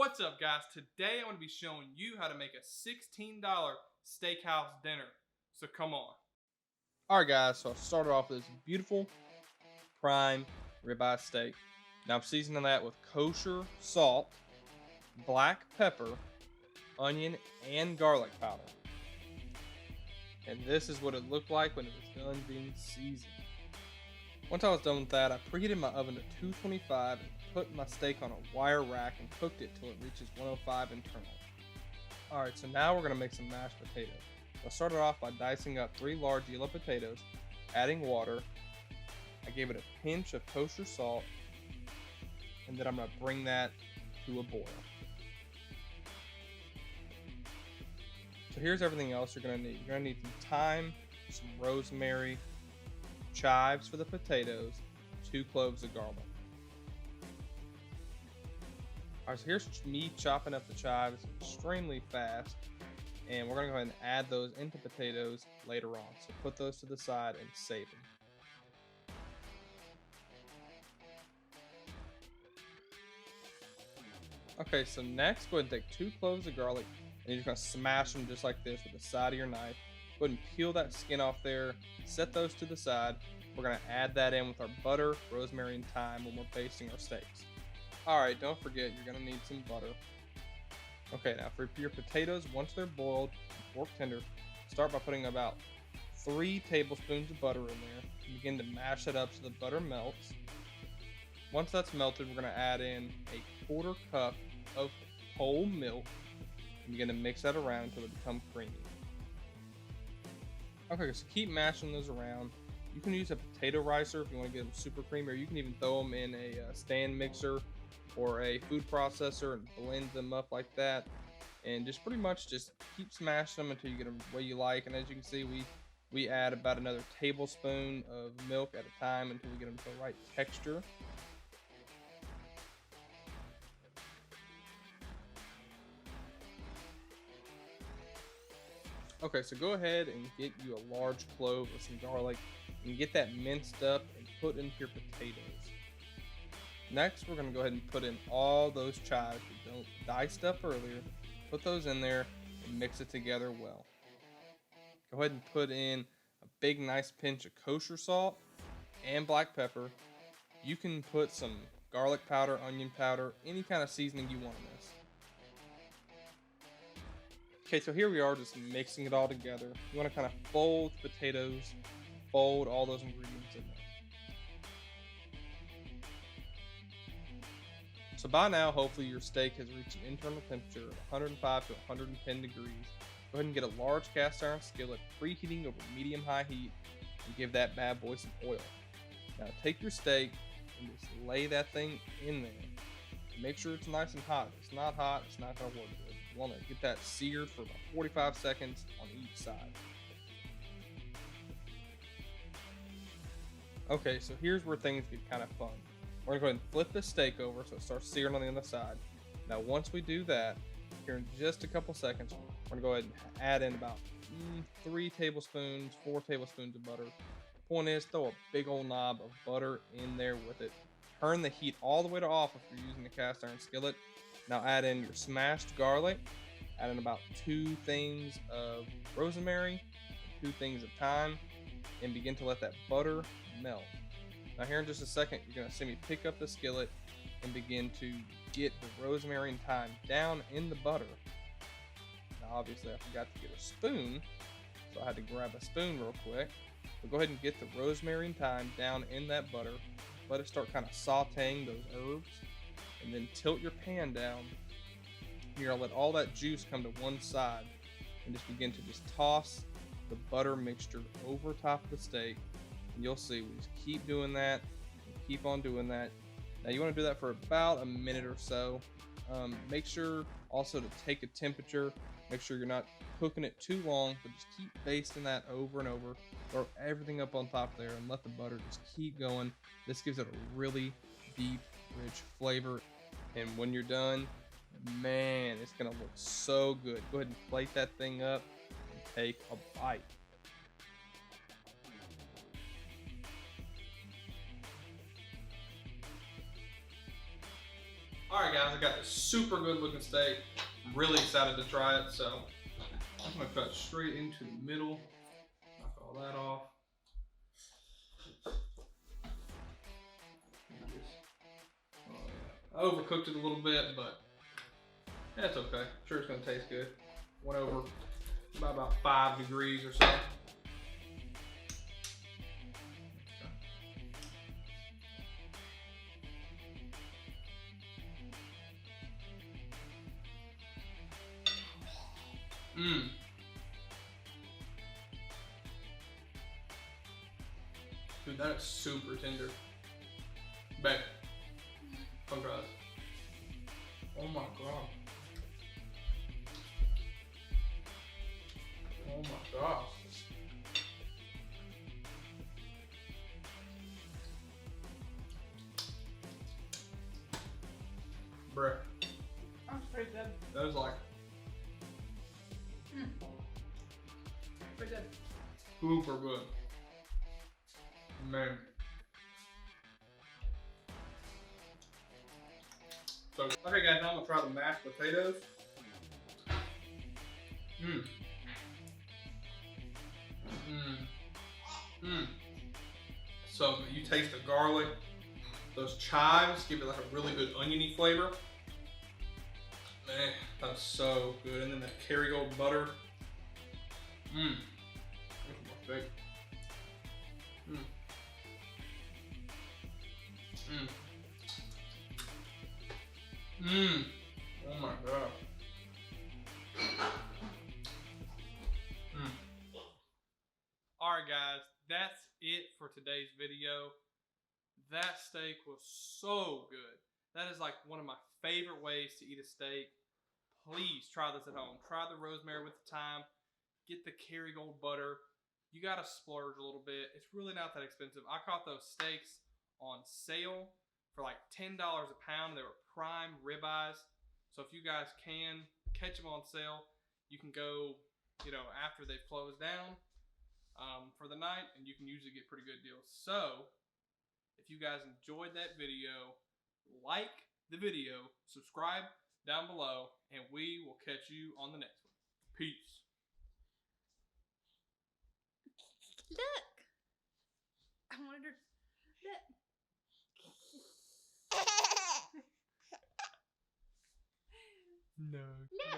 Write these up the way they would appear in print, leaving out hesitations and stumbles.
What's up, guys? Today I'm going to be showing you how to make a $16 steakhouse dinner. So come on. Alright guys, so I started off with this beautiful prime ribeye steak. Now I'm seasoning that with kosher salt, black pepper, onion, and garlic powder. And this is what it looked like when it was done being seasoned. Once I was done with that, I preheated my oven to 225 and put my steak on a wire rack and cooked it till it reaches 105 internal. Alright, so now we're going to make some mashed potatoes. I started off by dicing up 3 large yellow potatoes, adding water. I gave it a pinch of kosher salt, and then I'm going to bring that to a boil. So here's everything else you're going to need. You're going to need some thyme, some rosemary, chives for the potatoes, 2 cloves of garlic. Alright, so here's me chopping up the chives extremely fast, and we're going to go ahead and add those into potatoes later on. So put those to the side and save them. Okay, so next go ahead and take 2 cloves of garlic, and you're just going to smash them just like this with the side of your knife. Go ahead and peel that skin off there, set those to the side. We're going to add that in with our butter, rosemary, and thyme when we're basting our steaks. Alright, don't forget you're going to need some butter. Okay, now for your potatoes, once they're boiled and fork tender, start by putting about 3 tablespoons of butter in there and begin to mash it up so the butter melts. Once that's melted, we're going to add in a 1/4 cup of whole milk and begin to mix that around until it becomes creamy. Okay, so keep mashing those around. You can use a potato ricer if you want to get them super creamy, or you can even throw them in a stand mixer or a food processor and blend them up like that, and just pretty much just keep smashing them until you get them the way you like. And as you can see, we add about another tablespoon of milk at a time until we get them to the right texture. Okay, so go ahead and get you a large clove of some garlic and get that minced up and put into your potatoes. Next, we're going to go ahead and put in all those chives we don't diced up earlier. Put those in there and mix it together well. Go ahead and put in a big nice pinch of kosher salt and black pepper. You can put some garlic powder, onion powder, any kind of seasoning you want in this. Okay, so here we are just mixing it all together. You want to kind of fold the potatoes, fold all those ingredients in there. So by now, hopefully your steak has reached an internal temperature of 105 to 110 degrees. Go ahead and get a large cast iron skillet, preheating over medium-high heat, and give that bad boy some oil. Now take your steak and just lay that thing in there. Make sure it's nice and hot. If it's not hot, it's not going to work good. You want to get that seared for about 45 seconds on each side. Okay, so here's where things get kind of fun. We're going to go ahead and flip the steak over so it starts searing on the other side. Now once we do that, here in just a couple seconds, we're going to go ahead and add in about 3 tablespoons, 4 tablespoons of butter. Point is, throw a big old knob of butter in there with it. Turn the heat all the way to off if you're using the cast iron skillet. Now add in your smashed garlic, add in about 2 things of rosemary, 2 things of thyme, and begin to let that butter melt. Now here in just a second, you're going to see me pick up the skillet and begin to get the rosemary and thyme down in the butter. Now obviously I forgot to get a spoon, so I had to grab a spoon real quick. But go ahead and get the rosemary and thyme down in that butter. Let it start kind of sauteing those herbs, and then tilt your pan down. You're going to let all that juice come to one side and just begin to just toss the butter mixture over top of the steak. And you'll see, we just keep doing that and keep on doing that. Now you want to do that for about a minute or so. Make sure also to take a temperature. Make sure you're not cooking it too long, but just keep basting that over and over. Throw everything up on top there and let the butter just keep going. This gives it a really deep, rich flavor. And when you're done, man, it's going to look so good. Go ahead and plate that thing up and take a bite. Alright guys, I got this super good looking steak. I'm really excited to try it, so I'm gonna cut straight into the middle. Knock all that off. I overcooked it a little bit, but that's okay. I'm sure it's gonna taste good. Went over by about 5 degrees or so. Mmm. Dude, that is super tender. Babe, come try this. Oh my god. Oh my gosh. Bruh. That's pretty good. That was like Pretty good. super good. Man. So, okay guys, now I'm gonna try the mashed potatoes. Mmm. Mmm. Mmm. So you taste the garlic. Those chives give it like a really good oniony flavor. Man, that's so good. And then the Kerrygold butter. Mmm. Mmm. Mmm. Mmm. Oh my god. Mmm. Alright guys, that's it for today's video. That steak was so good. That is like one of my favorite ways to eat a steak. Please try this at home. Try the rosemary with the thyme. Get the Kerrygold butter. You gotta splurge a little bit. It's really not that expensive. I caught those steaks on sale for like $10 a pound. They were prime ribeyes. So if you guys can catch them on sale, you can go, you know, after they've closed down for the night, and you can usually get pretty good deals. So if you guys enjoyed that video, like the video, subscribe down below, and we will catch you on the next one. Peace. Look. I wanted her. Look. No. No.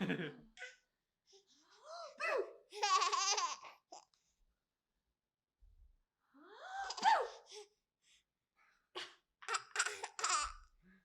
No.